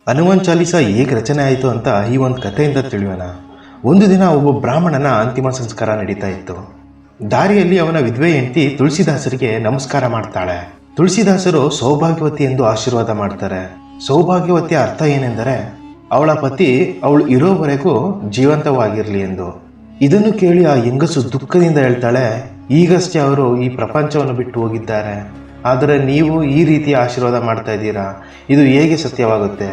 ಹನುಮಾನ್ ಚಾಲಿಸ ಹೇಗೆ ರಚನೆ ಆಯಿತು ಅಂತ ಈ ಒಂದು ಕಥೆಯಿಂದ ತಿಳಿಯೋಣ. ಒಂದು ದಿನ ಒಬ್ಬ ಬ್ರಾಹ್ಮಣನ ಅಂತಿಮ ಸಂಸ್ಕಾರ ನಡೀತಾ ಇತ್ತು. ದಾರಿಯಲ್ಲಿ ಅವನ ವಿಧವೆ ಹೆಂಡತಿ ತುಳಸಿದಾಸರಿಗೆ ನಮಸ್ಕಾರ ಮಾಡ್ತಾಳೆ. ತುಳಸಿದಾಸರು ಸೌಭಾಗ್ಯವತಿ ಎಂದು ಆಶೀರ್ವಾದ ಮಾಡ್ತಾರೆ. ಸೌಭಾಗ್ಯವತಿಯ ಅರ್ಥ ಏನೆಂದರೆ ಅವಳ ಪತಿ ಅವಳು ಇರೋವರೆಗೂ ಜೀವಂತವಾಗಿರಲಿ ಎಂದು. ಇದನ್ನು ಕೇಳಿ ಆ ಹೆಂಗಸು ದುಃಖದಿಂದ ಹೇಳ್ತಾಳೆ, ಈಗಷ್ಟೇ ಅವರು ಈ ಪ್ರಪಂಚವನ್ನು ಬಿಟ್ಟು ಹೋಗಿದ್ದಾರೆ, ಆದರೆ ನೀವು ಈ ರೀತಿ ಆಶೀರ್ವಾದ ಮಾಡ್ತಾ ಇದ್ದೀರಾ, ಇದು ಹೇಗೆ ಸತ್ಯವಾಗುತ್ತೆ?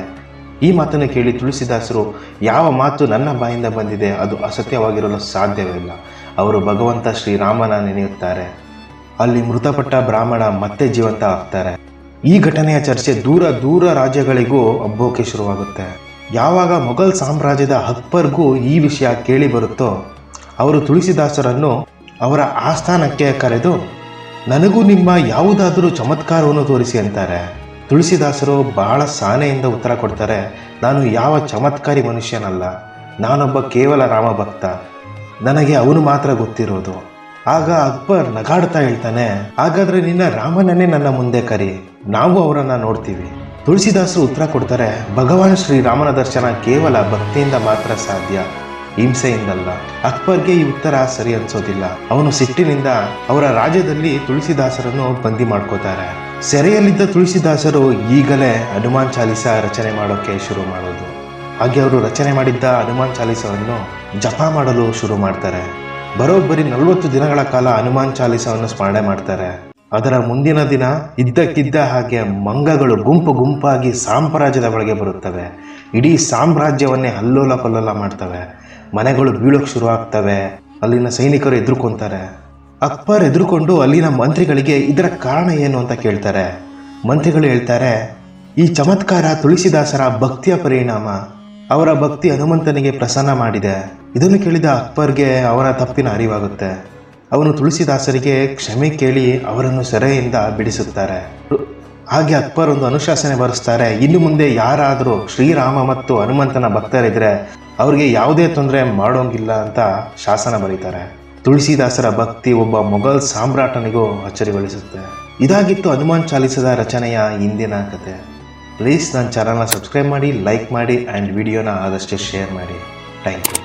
ಈ ಮಾತನ್ನು ಕೇಳಿ ತುಳಸಿದಾಸರು, ಯಾವ ಮಾತು ನನ್ನ ಬಾಯಿಂದ ಬಂದಿದೆ ಅದು ಅಸತ್ಯವಾಗಿರಲು ಸಾಧ್ಯವಿಲ್ಲ. ಅವರು ಭಗವಂತ ಶ್ರೀರಾಮನ ನೆನೆಯುತ್ತಾರೆ. ಅಲ್ಲಿ ಮೃತಪಟ್ಟ ಬ್ರಾಹ್ಮಣ ಮತ್ತೆ ಜೀವಂತ ಆಗ್ತಾರೆ. ಈ ಘಟನೆಯ ಚರ್ಚೆ ದೂರ ದೂರ ರಾಜ್ಯಗಳಿಗೂ ಹಬ್ಬೋಕೆ ಶುರುವಾಗುತ್ತೆ. ಯಾವಾಗ ಮೊಘಲ್ ಸಾಮ್ರಾಜ್ಯದ ಅಕ್ಬರ್ಗೂ ಈ ವಿಷಯ ಕೇಳಿ ಬರುತ್ತೋ ಅವರು ತುಳಸಿದಾಸರನ್ನು ಅವರ ಆಸ್ಥಾನಕ್ಕೆ ಕರೆದು, ನನಗೂ ನಿಮ್ಮ ಯಾವುದಾದರೂ ಚಮತ್ಕಾರವನ್ನು ತೋರಿಸಿ ಅಂತಾರೆ. ತುಳಸಿದಾಸರು ಬಹಳ ಸಾನೆಯಿಂದ ಉತ್ತರ ಕೊಡ್ತಾರೆ, ನಾನು ಯಾವ ಚಮತ್ಕಾರಿ ಮನುಷ್ಯನಲ್ಲ, ನಾನೊಬ್ಬ ಕೇವಲ ರಾಮ ಭಕ್ತ, ನನಗೆ ಅವನು ಮಾತ್ರ ಗೊತ್ತಿರೋದು. ಆಗ ಅಕ್ಬರ್ ನಗಾಡ್ತಾ ಹೇಳ್ತಾನೆ, ಹಾಗಾದ್ರೆ ನಿನ್ನ ರಾಮನನ್ನೇ ನನ್ನ ಮುಂದೆ ಕರಿ, ನಾವು ಅವರನ್ನು ನೋಡ್ತೀವಿ. ತುಳಸಿದಾಸರು ಉತ್ತರ ಕೊಡ್ತಾರೆ, ಭಗವಾನ್ ಶ್ರೀರಾಮನ ದರ್ಶನ ಕೇವಲ ಭಕ್ತಿಯಿಂದ ಮಾತ್ರ ಸಾಧ್ಯ, ಹಿಂಸೆಯಿಂದಲ್ಲ. ಅಕ್ಬರ್ಗೆ ಈ ಉತ್ತರ ಸರಿ ಅನ್ಸೋದಿಲ್ಲ. ಅವನು ಸಿಟ್ಟಿನಿಂದ ಅವರ ರಾಜ್ಯದಲ್ಲಿ ತುಳಸಿದಾಸರನ್ನು ಬಂದಿ ಮಾಡ್ಕೋತಾರೆ. ಸೆರೆಯಲ್ಲಿದ್ದ ತುಳಸಿದಾಸರು ಈಗಲೇ ಹನುಮಾನ್ ಚಾಲಿಸ ರಚನೆ ಮಾಡೋಕೆ ಶುರು ಮಾಡೋದು. ಹಾಗೆ ಅವರು ರಚನೆ ಮಾಡಿದ್ದ ಹನುಮಾನ್ ಚಾಲಿಸವನ್ನು ಜಪ ಮಾಡಲು ಶುರು ಮಾಡ್ತಾರೆ. ಬರೋಬ್ಬರಿ 40 ದಿನಗಳ ಕಾಲ ಹನುಮಾನ್ ಚಾಲಿಸವನ್ನು ಸ್ಮರಣೆ ಮಾಡ್ತಾರೆ. ಅದರ ಮುಂದಿನ ದಿನ ಇದ್ದಕ್ಕಿದ್ದ ಹಾಗೆ ಮಂಗಗಳು ಗುಂಪು ಗುಂಪಾಗಿ ಸಾಮ್ರಾಜ್ಯದ ಒಳಗೆ ಬರುತ್ತವೆ. ಇಡೀ ಸಾಮ್ರಾಜ್ಯವನ್ನೇ ಅಲ್ಲೋಲ ಕಲ್ಲೋಲ ಮಾಡ್ತವೆ. ಮನೆಗಳು ಬೀಳೋಕೆ ಶುರು ಆಗ್ತವೆ. ಅಲ್ಲಿನ ಸೈನಿಕರು ಎದುರುಕೊಂತಾರೆ. ಅಕ್ಬರ್ ಎದುರುಕೊಂಡು ಅಲ್ಲಿನ ಮಂತ್ರಿಗಳಿಗೆ ಇದರ ಕಾರಣ ಏನು ಅಂತ ಕೇಳ್ತಾರೆ. ಮಂತ್ರಿಗಳು ಹೇಳ್ತಾರೆ, ಈ ಚಮತ್ಕಾರ ತುಳಸಿದಾಸರ ಭಕ್ತಿಯ ಪರಿಣಾಮ, ಅವರ ಭಕ್ತಿ ಹನುಮಂತನಿಗೆ ಪ್ರಸನ್ನ ಮಾಡಿದೆ. ಇದನ್ನು ಕೇಳಿದ ಅಕ್ಬರ್ಗೆ ಅವರ ತಪ್ಪಿನ ಅರಿವಾಗುತ್ತೆ. ಅವನು ತುಳಸಿದಾಸರಿಗೆ ಕ್ಷಮೆ ಕೇಳಿ ಅವರನ್ನು ಸೆರೆಯಿಂದ ಬಿಡಿಸುತ್ತಾರೆ. ಹಾಗೆ ಅಕ್ಬರ್ ಒಂದು ಅನುಶಾಸನೆ ಬರೆಸ್ತಾರೆ, ಇನ್ನು ಮುಂದೆ ಯಾರಾದರೂ ಶ್ರೀರಾಮ ಮತ್ತು ಹನುಮಂತನ ಭಕ್ತರಿದ್ರೆ ಅವ್ರಿಗೆ ಯಾವುದೇ ತೊಂದರೆ ಮಾಡೋಂಗಿಲ್ಲ ಅಂತ ಶಾಸನ ಬರೀತಾರೆ. ತುಳಸಿದಾಸರ ಭಕ್ತಿ ಒಬ್ಬ ಮೊಘಲ್ ಸಾಮ್ರಾಟನಿಗೂ ಅಚ್ಚರಿಗೊಳಿಸುತ್ತೆ. ಇದಾಗಿತ್ತು ಹನುಮಾನ್ ಚಾಲಿಸದ ರಚನೆಯ ಹಿಂದಿನ ಕತೆ. ಪ್ಲೀಸ್ ನನ್ನ ಚಾನಲ್ನ ಸಬ್ಸ್ಕ್ರೈಬ್ ಮಾಡಿ, ಲೈಕ್ ಮಾಡಿ ಆ್ಯಂಡ್ ವಿಡಿಯೋನ ಆದಷ್ಟು ಶೇರ್ ಮಾಡಿ. Thank you.